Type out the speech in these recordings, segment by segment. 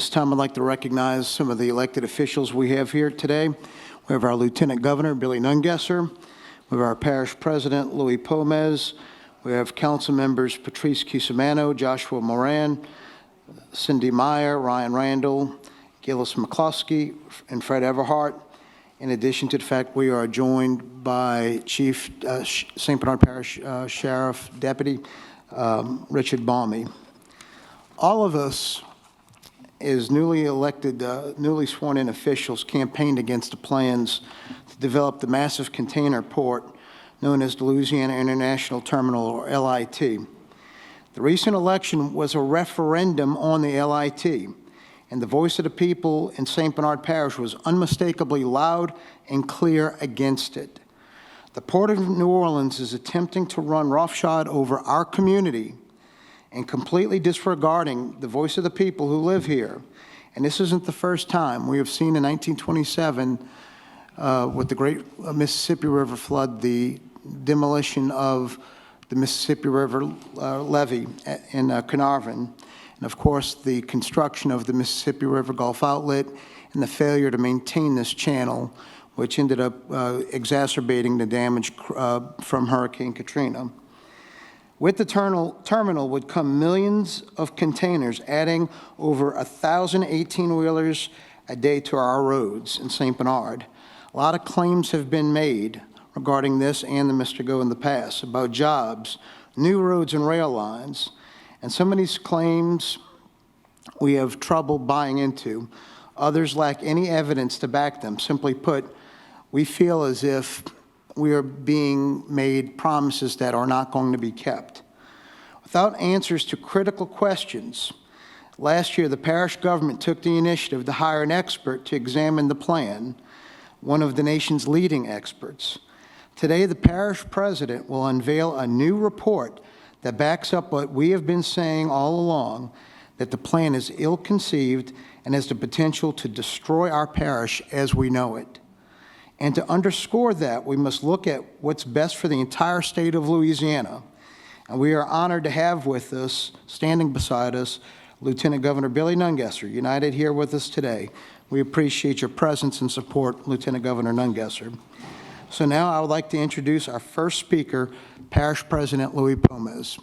This time I'd like to recognize some of the elected officials we have here today. We have our Lieutenant Governor, Billy Nungesser. We have our Parish President, Louis Pomez. We have Council Members Patrice Cusimano, Joshua Moran, Cindy Meyer, Ryan Randall, Gillis McCloskey, and Fred Everhart. In addition to the fact we are joined by Chief St. Bernard Parish Sheriff Deputy Richard Balmy. All of us, as newly elected, newly sworn-in officials, campaigned against the plans to develop the massive container port known as the Louisiana International Terminal, or LIT. The recent election was a referendum on the LIT, and the voice of the people in St. Bernard Parish was unmistakably loud and clear against it. The Port of New Orleans is attempting to run roughshod over our community and completely disregarding the voice of the people who live here. And this isn't the first time. We have seen in 1927, with the Great Mississippi River flood, the demolition of the Mississippi River levee in Carnarvon, and of course the construction of the Mississippi River Gulf Outlet and the failure to maintain this channel, which ended up exacerbating the damage from Hurricane Katrina. With the terminal would come millions of containers, adding over 1,000 18-wheelers a day to our roads in St. Bernard. A lot of claims have been made regarding this and the Mr. Go in the past about jobs, new roads and rail lines, and some of these claims we have trouble buying into. Others lack any evidence to back them. Simply put, we feel as if we are being made promises that are not going to be kept. Without answers to critical questions, last year the parish government took the initiative to hire an expert to examine the plan, one of the nation's leading experts. Today, the parish president will unveil a new report that backs up what we have been saying all along, that the plan is ill-conceived and has the potential to destroy our parish as we know it. And to underscore that, we must look at what's best for the entire state of Louisiana. And we are honored to have with us, standing beside us, Lieutenant Governor Billy Nungesser, united here with us today. We appreciate your presence and support, Lieutenant Governor Nungesser. So now I would like to introduce our first speaker, Parish President Louis Pomez.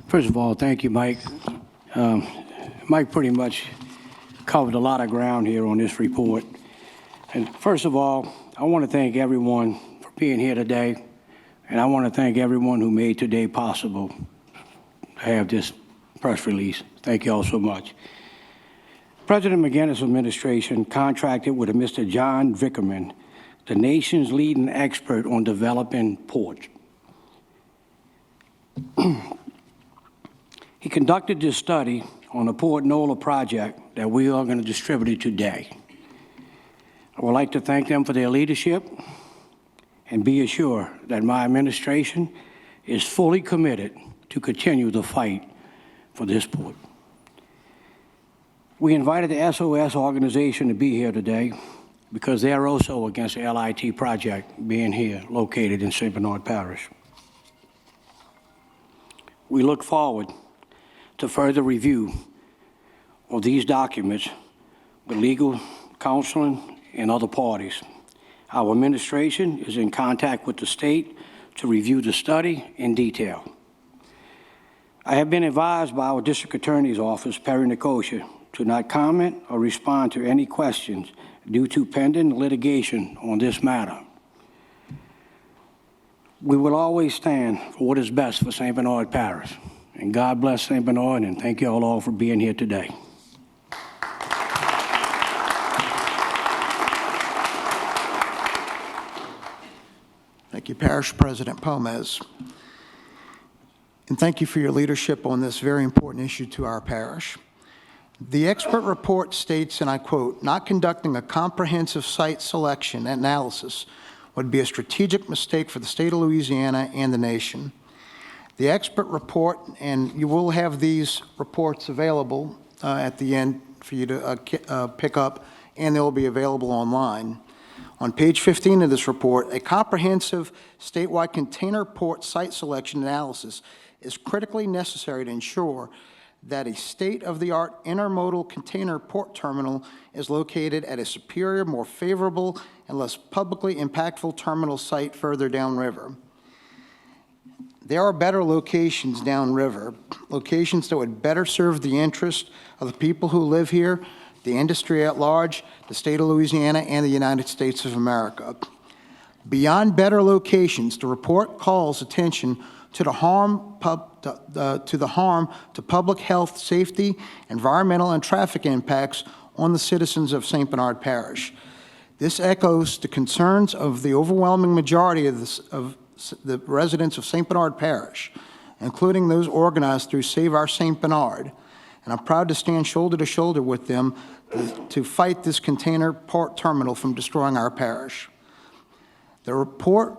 First of all, thank you, Mike. Mike pretty much covered a lot of ground here on this report. And first of all, I want to thank everyone for being here today, and I want to thank everyone who made today possible to have this press release. Thank you all so much. President McGinnis' administration contracted with a Mr. John Vickerman, the nation's leading expert on developing ports. He conducted this study on the Port Nola project that we are going to distribute today. I would like to thank them for their leadership and be assured that my administration is fully committed to continue the fight for this port. We invited the SOS organization to be here today because they are also against the LIT project being here, located in St. Bernard Parish. We look forward to further review of these documents with legal counseling and other parties. Our administration is in contact with the state to review the study in detail. I have been advised by our district attorney's office, Perry Nicosia, to not comment or respond to any questions due to pending litigation on this matter. We will always stand for what is best for St. Bernard Parish. And God bless St. Bernard, and thank you all for being here today. Thank you, Parish President Pomez. And thank you for your leadership on this very important issue to our parish. The expert report states, and I quote, "Not conducting a comprehensive site selection analysis would be a strategic mistake for the state of Louisiana and the nation." The expert report, and you will have these reports available at the end for you to pick up, and they'll be available online. On page 15 of this report, a comprehensive statewide container port site selection analysis is critically necessary to ensure that a state-of-the-art intermodal container port terminal is located at a superior, more favorable, and less publicly impactful terminal site further downriver. There are better locations downriver, locations that would better serve the interest of the people who live here, the industry at large, the state of Louisiana, and the United States of America. Beyond better locations, the report calls attention to the harm to public health, safety, environmental, and traffic impacts on the citizens of St. Bernard Parish. This echoes the concerns of the overwhelming majority of the residents of St. Bernard Parish, including those organized through Save Our St. Bernard, and I'm proud to stand shoulder to shoulder with them to fight this container port terminal from destroying our parish. The report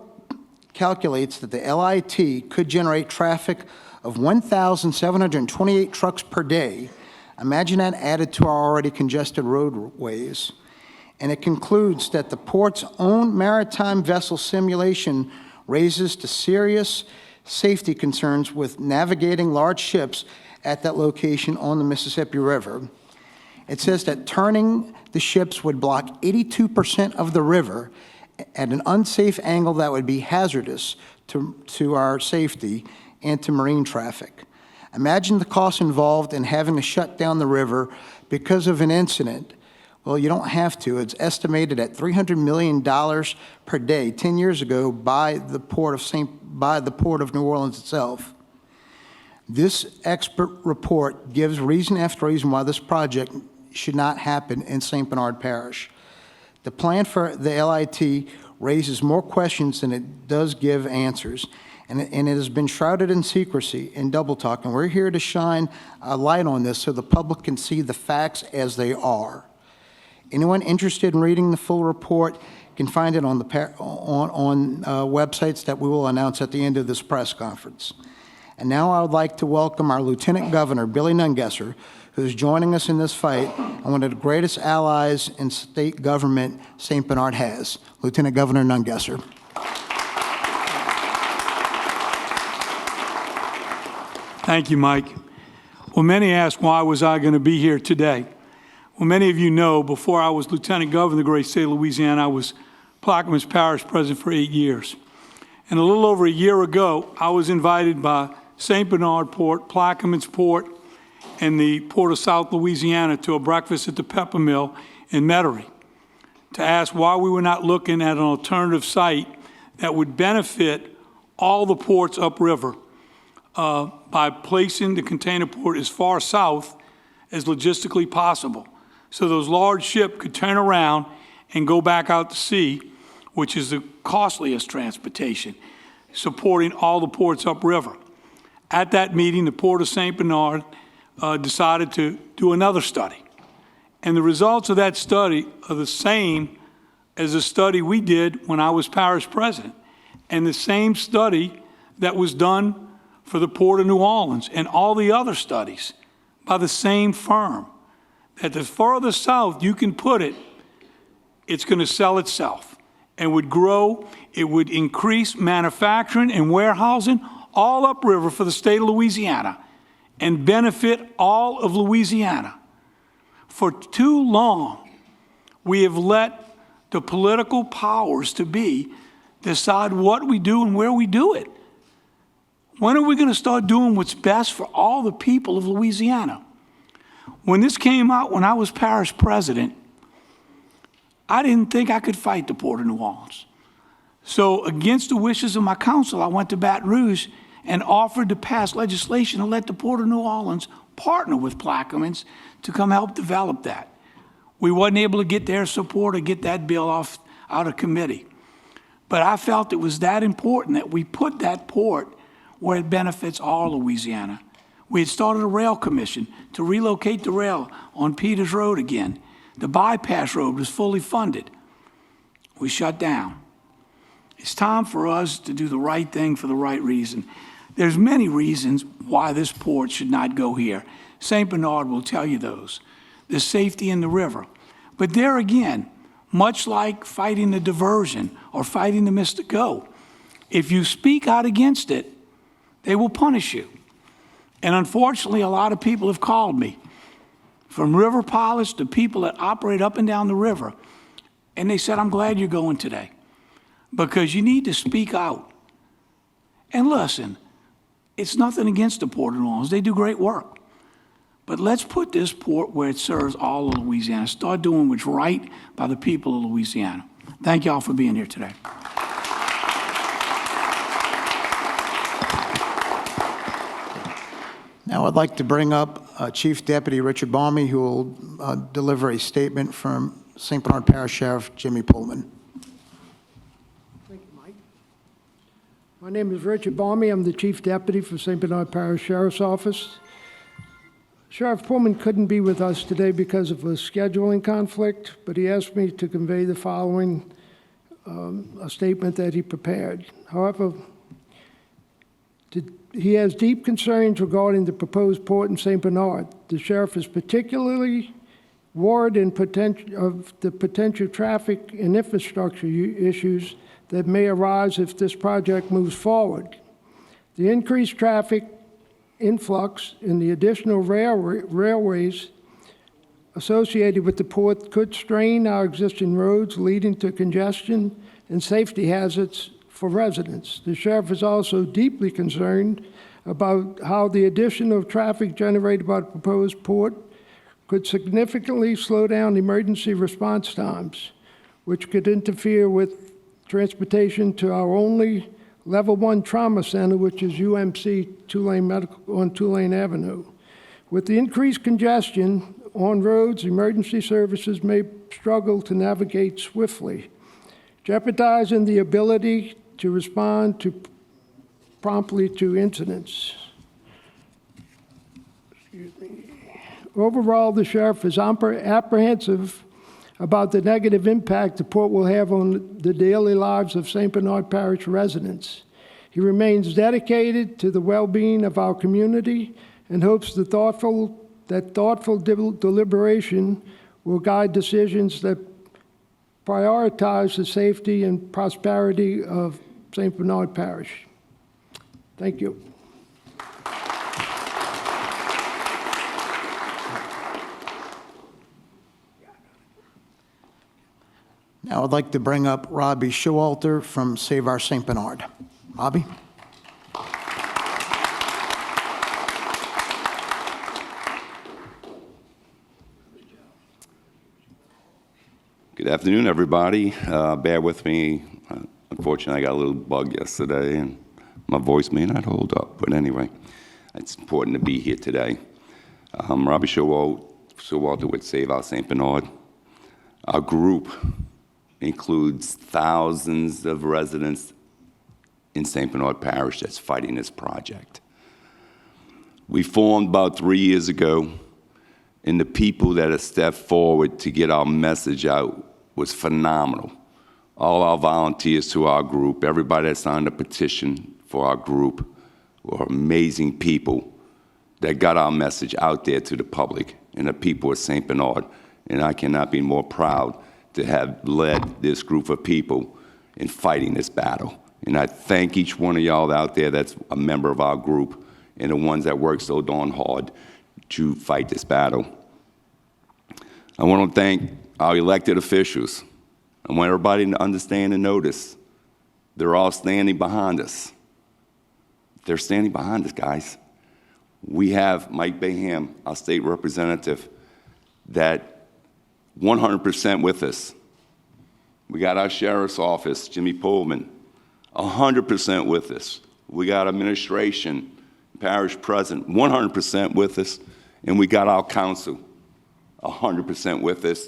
calculates that the LIT could generate traffic of 1,728 trucks per day. Imagine that added to our already congested roadways. And it concludes that the port's own maritime vessel simulation raises to serious safety concerns with navigating large ships at that location on the Mississippi River. It says that turning the ships would block 82% of the river at an unsafe angle that would be hazardous to our safety and to marine traffic. Imagine the cost involved in having to shut down the river because of an incident. Well, you don't have to. It's estimated at $300 million per day 10 years ago by the Port of New Orleans itself. This expert report gives reason after reason why this project should not happen in St. Bernard Parish. The plan for the LIT raises more questions than it does give answers, and it has been shrouded in secrecy and double talk, and we're here to shine a light on this so the public can see the facts as they are. Anyone interested in reading the full report can find it on websites that we will announce at the end of this press conference. And now I would like to welcome our Lieutenant Governor, Billy Nungesser, who's joining us in this fight and one of the greatest allies in state government St. Bernard has. Lieutenant Governor Nungesser. Thank you, Mike. Well, many ask, why was I going to be here today? Well, many of you know, before I was Lieutenant Governor of the great state of Louisiana, I was Plaquemines Parish President for 8 years. And a little over a year ago, I was invited by St. Bernard Port, Plaquemines Port, and the Port of South Louisiana to a breakfast at the Pepper Mill in Metairie to ask why we were not looking at an alternative site that would benefit all the ports upriver by placing the container port as far south as logistically possible, so those large ships could turn around and go back out to sea, which is the costliest transportation, supporting all the ports upriver. At that meeting, the Port of St. Bernard decided to do another study. And the results of that study are the same as the study we did when I was parish president, and the same study that was done for the Port of New Orleans and all the other studies by the same firm, that the further south you can put it, it's going to sell itself and would grow. It would increase manufacturing and warehousing all upriver for the state of Louisiana and benefit all of Louisiana. For too long, we have let the political powers to be decide what we do and where we do it. When are we going to start doing what's best for all the people of Louisiana? When this came out, when I was parish president, I didn't think I could fight the Port of New Orleans. So against the wishes of my council, I went to Baton Rouge and offered to pass legislation to let the Port of New Orleans partner with Plaquemines to come help develop that. We wasn't able to get their support or get that bill out of committee. But I felt it was that important that we put that port where it benefits all Louisiana. We had started a rail commission to relocate the rail on Peters Road again. The bypass road was fully funded. We shut down. It's time for us to do the right thing for the right reason. There's many reasons why this port should not go here. St. Bernard will tell you those. the safety in the river. But there again, much like fighting the diversion or fighting the Mr. Go, if you speak out against it, they will punish you. And unfortunately, a lot of people have called me, from river pilots to people that operate up and down the river, and they said, I'm glad you're going today, because you need to speak out. And listen, it's nothing against the Port of New Orleans. They do great work. But let's put this port where it serves all of Louisiana. Start doing what's right by the people of Louisiana. Thank y'all for being here today. Now I'd like to bring up Chief Deputy Richard Balmy, who will deliver a statement from St. Bernard Parish Sheriff Jimmy Pullman. Thank you, Mike. My name is Richard Balmy. I'm the Chief Deputy for St. Bernard Parish Sheriff's Office. Sheriff Pullman couldn't be with us today because of a scheduling conflict, but he asked me to convey the following, a statement that he prepared. However, he has deep concerns regarding the proposed port in St. Bernard. The sheriff is particularly worried of the potential traffic and infrastructure issues that may arise if this project moves forward. The increased traffic influx and the additional railways associated with the port could strain our existing roads, leading to congestion and safety hazards for residents. The sheriff is also deeply concerned about how the addition of traffic generated by the proposed port could significantly slow down emergency response times, which could interfere with transportation to our only Level 1 Trauma Center, which is UMC Tulane Medical on Tulane Avenue. With the increased congestion on roads, emergency services may struggle to navigate swiftly, jeopardizing the ability to respond promptly to incidents. Overall, the sheriff is apprehensive about the negative impact the port will have on the daily lives of St. Bernard Parish residents. He remains dedicated to the well-being of our community and hopes that thoughtful deliberation will guide decisions that prioritize the safety and prosperity of St. Bernard Parish. Thank you. Now I'd like to bring up Robbie Showalter from Save Our St. Bernard. Robbie? Good afternoon, everybody. Bear with me. Unfortunately, I got a little bug yesterday, and my voice may not hold up. But anyway, it's important to be here today. Robbie Showalter with Save Our St. Bernard. Our group includes thousands of residents in St. Bernard Parish that's fighting this project. We formed about 3 years ago, and the people that have stepped forward to get our message out was phenomenal. All our volunteers to our group, everybody that signed a petition for our group, were amazing people that got our message out there to the public and the people of St. Bernard. And I cannot be more proud to have led this group of people in fighting this battle. And I thank each one of y'all out there that's a member of our group and the ones that work so darn hard to fight this battle. I want to thank our elected officials. I want everybody to understand and notice they're all standing behind us. They're standing behind us, guys. We have Mike Baham, our state representative, that 100% with us. We got our sheriff's office, Jimmy Pullman, 100% with us. We got administration, parish president, 100% with us. And we got our council, 100% with us.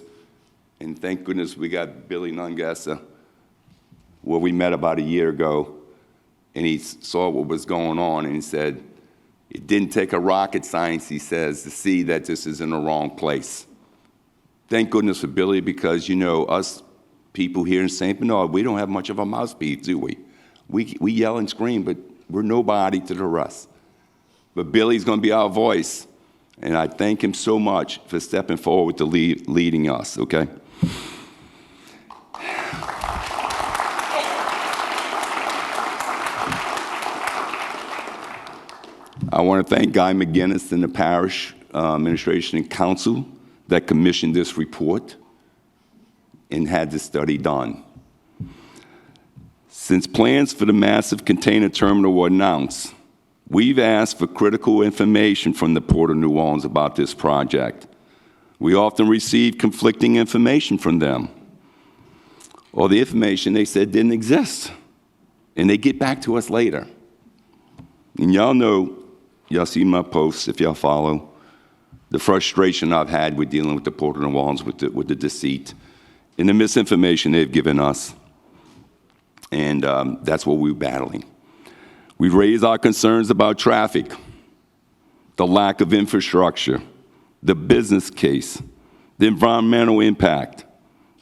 And thank goodness we got Billy Nungesser, where we met about a year ago, and he saw what was going on, and he said, it didn't take a rocket science, he says, to see that this is in the wrong place. Thank goodness for Billy, because, you know, us people here in St. Bernard, we don't have much of a mouthpiece, do we? We yell and scream, but we're nobody to the rest. But Billy's going to be our voice. And I thank him so much for stepping forward to leading us, okay? I want to thank Guy McGinnis and the Parish Administration and Council that commissioned this report and had this study done. Since plans for the massive container terminal were announced, we've asked for critical information from the Port of New Orleans about this project. We often receive conflicting information from them, or the information they said didn't exist, and they get back to us later. And y'all know, y'all see my posts if y'all follow, the frustration I've had with dealing with the Port of New Orleans with the deceit and the misinformation they've given us. And that's what we're battling. We've raised our concerns about traffic, the lack of infrastructure, the business case, the environmental impact,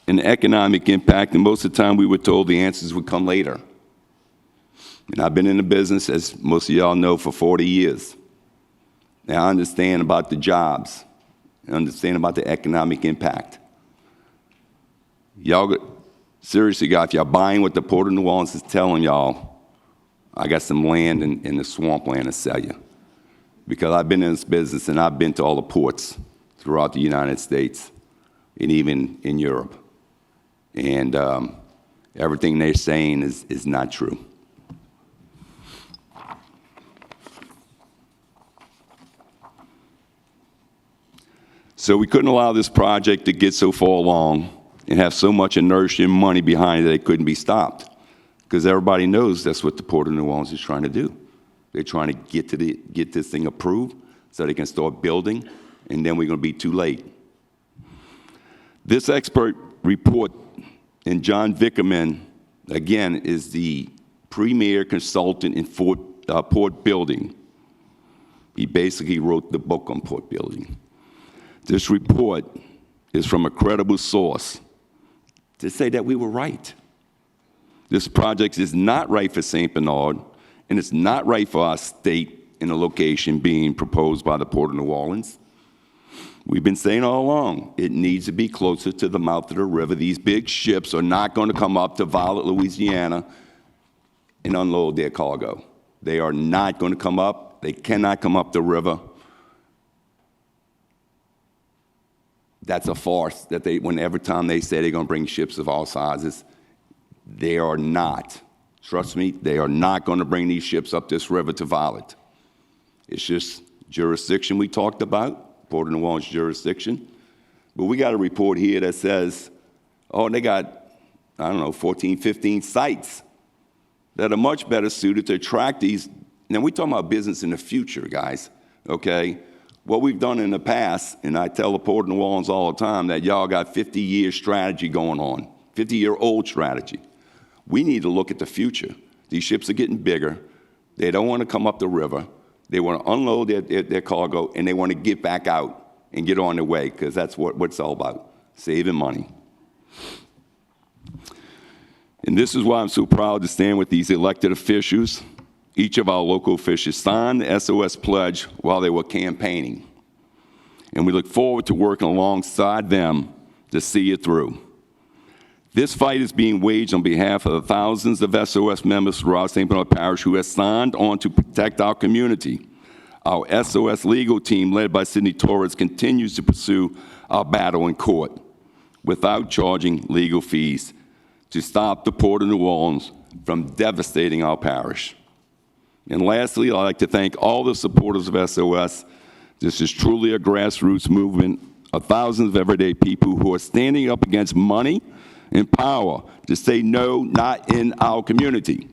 and the economic impact, and most of the time we were told the answers would come later. And I've been in the business, as most of y'all know, for 40 years. Now I understand about the jobs, I understand about the economic impact. Y'all, seriously, guys, if y'all buying what the Port of New Orleans is telling y'all, I got some land in the swampland to sell you. Because I've been in this business and I've been to all the ports throughout the United States and even in Europe. And everything they're saying is not true. So we couldn't allow this project to get so far along and have so much inertia and money behind it that it couldn't be stopped. Because everybody knows that's what the Port of New Orleans is trying to do. They're trying to get this thing approved so they can start building, and then we're going to be too late. This expert report, and John Vickerman, again, is the premier consultant in port building. He basically wrote the book on port building. This report is from a credible source to say that we were right. This project is not right for St. Bernard, and it's not right for our state in the location being proposed by the Port of New Orleans. We've been saying all along, it needs to be closer to the mouth of the river. These big ships are not going to come up to Violet, Louisiana, and unload their cargo. They are not going to come up. They cannot come up the river. That's a farce that every time they say they're going to bring ships of all sizes, they are not. Trust me, they are not going to bring these ships up this river to Violet. It's just jurisdiction we talked about, Port of New Orleans jurisdiction. But we got a report here that says, oh, they got, 14, 15 sites that are much better suited to attract these. Now, we're talking about business in the future, guys, okay? What we've done in the past, and I tell the Port of New Orleans all the time that y'all got 50-year strategy going on, 50-year-old strategy. We need to look at the future. These ships are getting bigger. They don't want to come up the river. They want to unload their cargo, and they want to get back out and get on their way, because that's what it's all about, saving money. And this is why I'm so proud to stand with these elected officials. Each of our local officials signed the SOS pledge while they were campaigning. And we look forward to working alongside them to see it through. This fight is being waged on behalf of the thousands of SOS members throughout St. Bernard Parish who have signed on to protect our community. Our SOS legal team, led by Sidney Torres, continues to pursue our battle in court without charging legal fees to stop the Port of New Orleans from devastating our parish. And lastly, I'd like to thank all the supporters of SOS. This is truly a grassroots movement of thousands of everyday people who are standing up against money and power to say no, not in our community.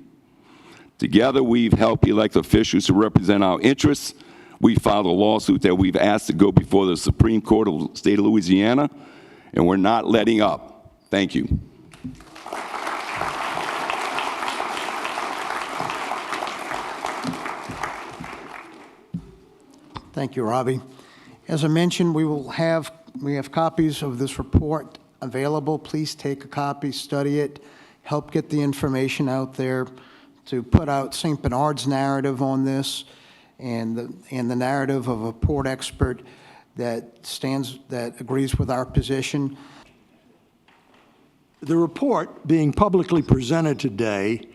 Together, we've helped elect officials to represent our interests. We filed a lawsuit that we've asked to go before the Supreme Court of the state of Louisiana, and we're not letting up. Thank you. Thank you, Robbie. As I mentioned, we have copies of this report available. Please take a copy, study it, help get the information out there to put out St. Bernard's narrative on this. and the narrative of a port expert that agrees with our position. The report being publicly presented today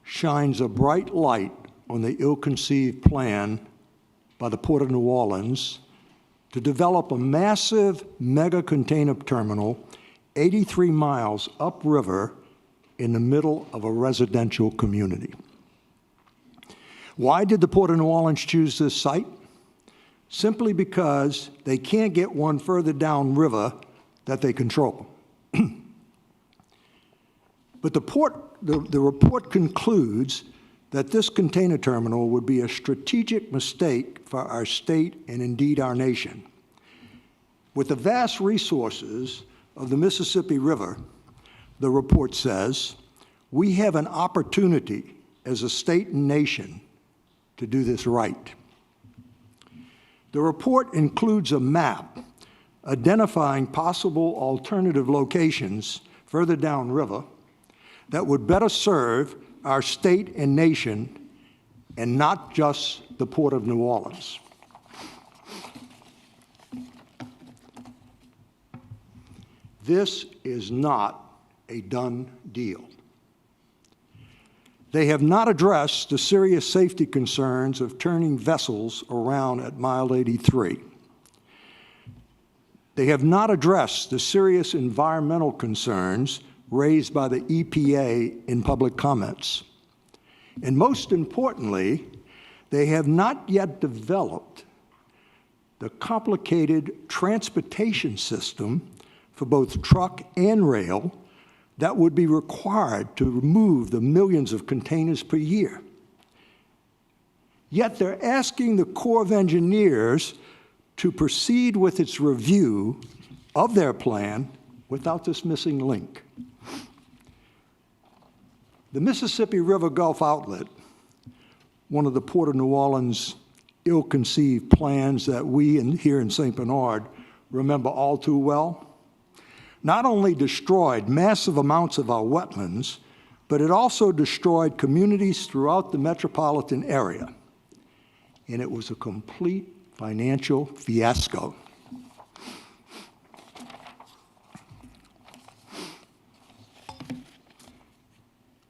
shines a bright light on the ill-conceived plan by the Port of New Orleans to develop a massive mega container terminal 83 miles upriver in the middle of a residential community. Why did the Port of New Orleans choose this site? Simply because they can't get one further downriver that they control. But the report concludes that this container terminal would be a strategic mistake for our state and indeed our nation. With the vast resources of the Mississippi River, the report says, we have an opportunity as a state and nation to do this right. The report includes a map identifying possible alternative locations further downriver that would better serve our state and nation and not just the Port of New Orleans. This is not a done deal. They have not addressed the serious safety concerns of turning vessels around at mile 83. They have not addressed the serious environmental concerns raised by the EPA in public comments. And most importantly, they have not yet developed the complicated transportation system for both truck and rail that would be required to remove the millions of containers per year. Yet they're asking the Corps of Engineers to proceed with its review of their plan without this missing link. The Mississippi River Gulf Outlet, one of the Port of New Orleans ill-conceived plans that we here in St. Bernard remember all too well, not only destroyed massive amounts of our wetlands, but it also destroyed communities throughout the metropolitan area. And it was a complete financial fiasco.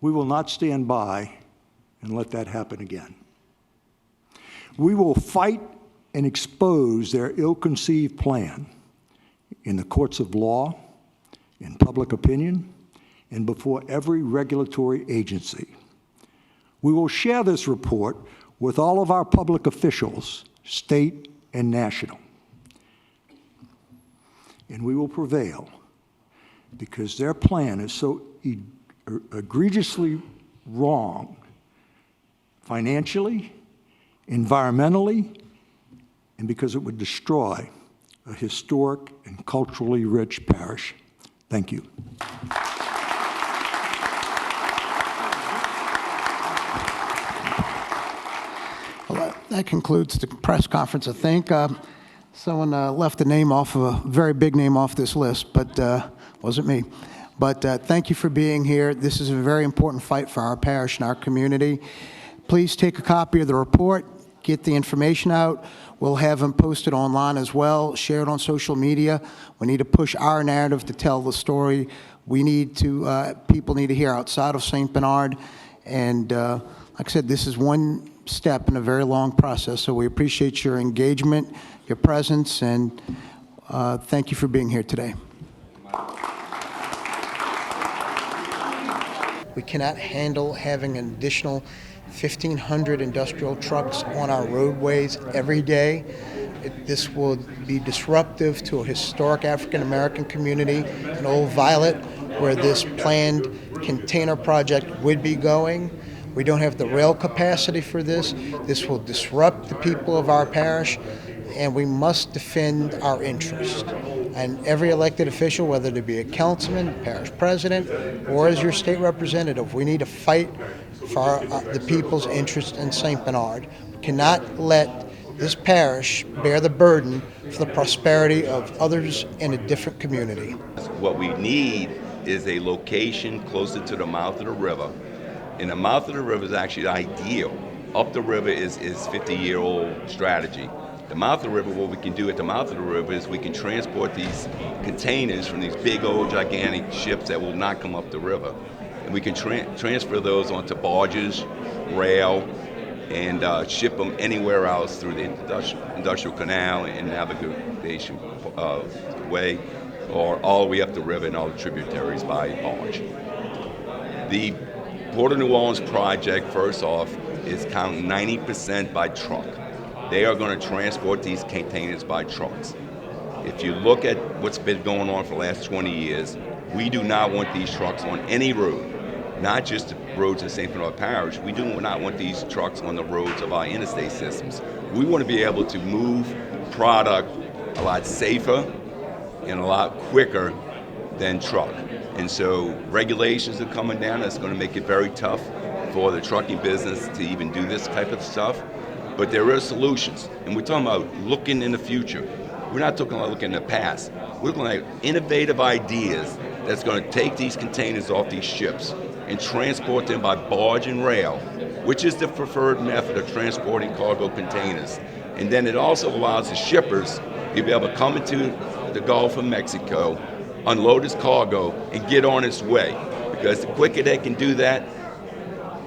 We will not stand by and let that happen again. We will fight and expose their ill-conceived plan in the courts of law, in public opinion, and before every regulatory agency. We will share this report with all of our public officials, state and national. And we will prevail because their plan is so egregiously wrong, financially, environmentally, and because it would destroy a historic and culturally rich parish. Thank you. Well, that concludes the press conference, I think. Someone left a name off of a very big name off this list, but wasn't me. But thank you for being here. This is a very important fight for our parish and our community. Please take a copy of the report, get the information out. We'll have them posted online as well, share it on social media. We need to push our narrative to tell the story we need to, people need to hear outside of St. Bernard. And like I said, this is one step in a very long process, so we appreciate your engagement, your presence, and thank you for being here today. We cannot handle having an additional 1,500 industrial trucks on our roadways every day. This will be disruptive to a historic African-American community in Old Violet, where this planned container project would be going. We don't have the rail capacity for this. This will disrupt the people of our parish, and we must defend our interest. And every elected official, whether it be a councilman, parish president, or as your state representative, we need to fight for the people's interest in St. Bernard. We cannot let this parish bear the burden for the prosperity of others in a different community. What we need is a location closer to the mouth of the river. And the mouth of the river is actually ideal up the river is 50-year-old strategy. The mouth of the river, what we can do at the mouth of the river is we can transport these containers from these big old gigantic ships that will not come up the river. And we can transfer those onto barges, rail, and ship them anywhere else through the industrial canal and navigation way, or all the way up the river and all the tributaries by barge. The Port of New Orleans project, first off, is counting 90% by truck. They are going to transport these containers by trucks. If you look at what's been going on for the last 20 years, we do not want these trucks on any road, not just the roads in St. Bernard Parish. We do not want these trucks on the roads of our interstate systems. We want to be able to move product a lot safer and a lot quicker than truck. And so regulations are coming down. That's going to make it very tough for the trucking business to even do this type of stuff. But there are solutions. And we're talking about looking in the future. We're not talking about looking in the past. We're looking at innovative ideas that's going to take these containers off these ships and transport them by barge and rail, which is the preferred method of transporting cargo containers. And then it also allows the shippers to be able to come into the Gulf of Mexico, unload its cargo, and get on its way. Because the quicker they can do that,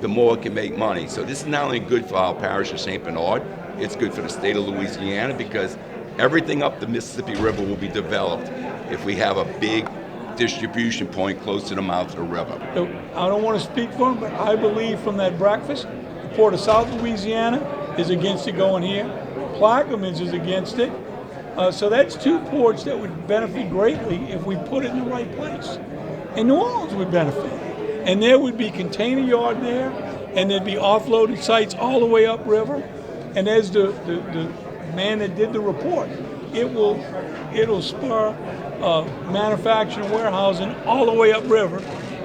the more it can make money. So this is not only good for our parish of St. Bernard, it's good for the state of Louisiana, because everything up the Mississippi River will be developed if we have a big distribution point close to the mouth of the river. I don't want to speak for them, but I believe from that breakfast, the Port of South Louisiana is against it going here. Plaquemines is against it. So that's two ports that would benefit greatly if we put it in the right place. And New Orleans would benefit. And there would be container yard there, and there'd be offloading sites all the way upriver. And as the man that did the report, it'll spur manufacturing, warehousing all the way upriver,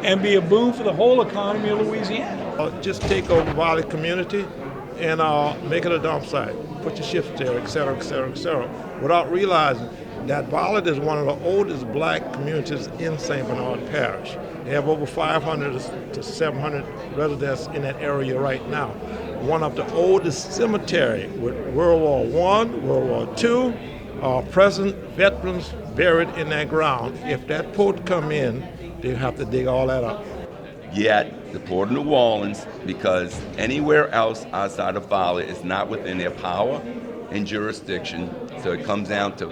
and be a boom for the whole economy of Louisiana. Just take over Valley community and make it a dump site. Put your ships there, et cetera, et cetera, et cetera, without realizing that Valley is one of the oldest black communities in St. Bernard Parish. They have over 500 to 700 residents in that area right now. One of the oldest cemetery with World War I, World War II, present veterans buried in that ground. If that port come in, they have to dig all that up. Yet, the Port of New Orleans, because anywhere else outside of Valley is not within their power and jurisdiction, so it comes down to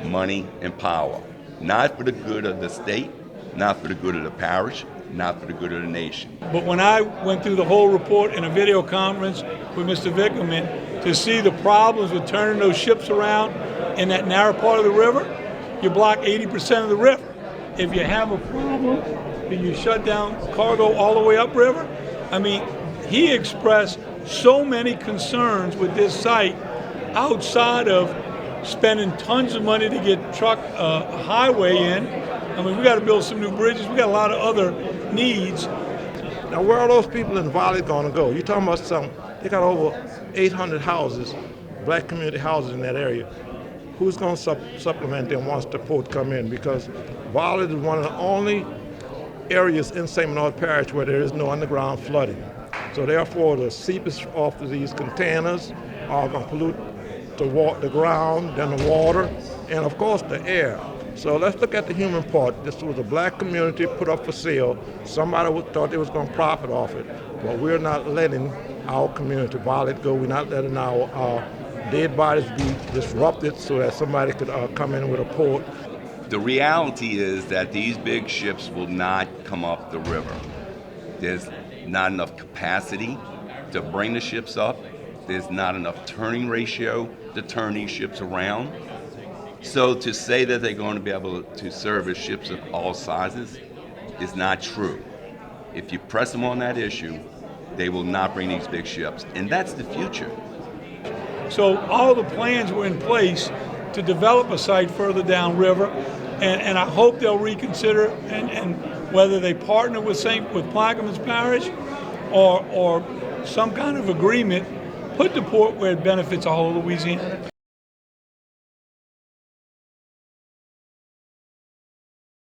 money and power. Not for the good of the state, not for the good of the parish, not for the good of the nation. But when I went through the whole report in a video conference with Mr. Vickerman to see the problems with turning those ships around in that narrow part of the river, you block 80% of the river. If you have a problem, then you shut down cargo all the way upriver. I mean, he expressed so many concerns with this site outside of spending tons of money to get truck a highway in. I mean, we got to build some new bridges. We got a lot of other needs. Now, where are those people in Valley going to go? You're talking about they got over 800 houses, black community houses in that area. Who's going to supplement them once the port come in? Because Valley is one of the only areas in St. Bernard Parish where there is no underground flooding. So therefore, the seepage off of these containers are going to pollute the ground, then the water, and of course the air. So let's look at the human part. This was a black community put up for sale. Somebody thought they was going to profit off it. But we're not letting our community violate go. We're not letting our dead bodies be disrupted so that somebody could come in with a port. The reality is that these big ships will not come up the river. There's not enough capacity to bring the ships up. There's not enough turning ratio to turn these ships around. So to say that they're going to be able to service ships of all sizes is not true. If you press them on that issue, they will not bring these big ships. And that's the future. So all the plans were in place to develop a site further downriver, and I hope they'll reconsider and whether they partner with Plaquemines Parish or some kind of agreement, put the port where it benefits all of Louisiana.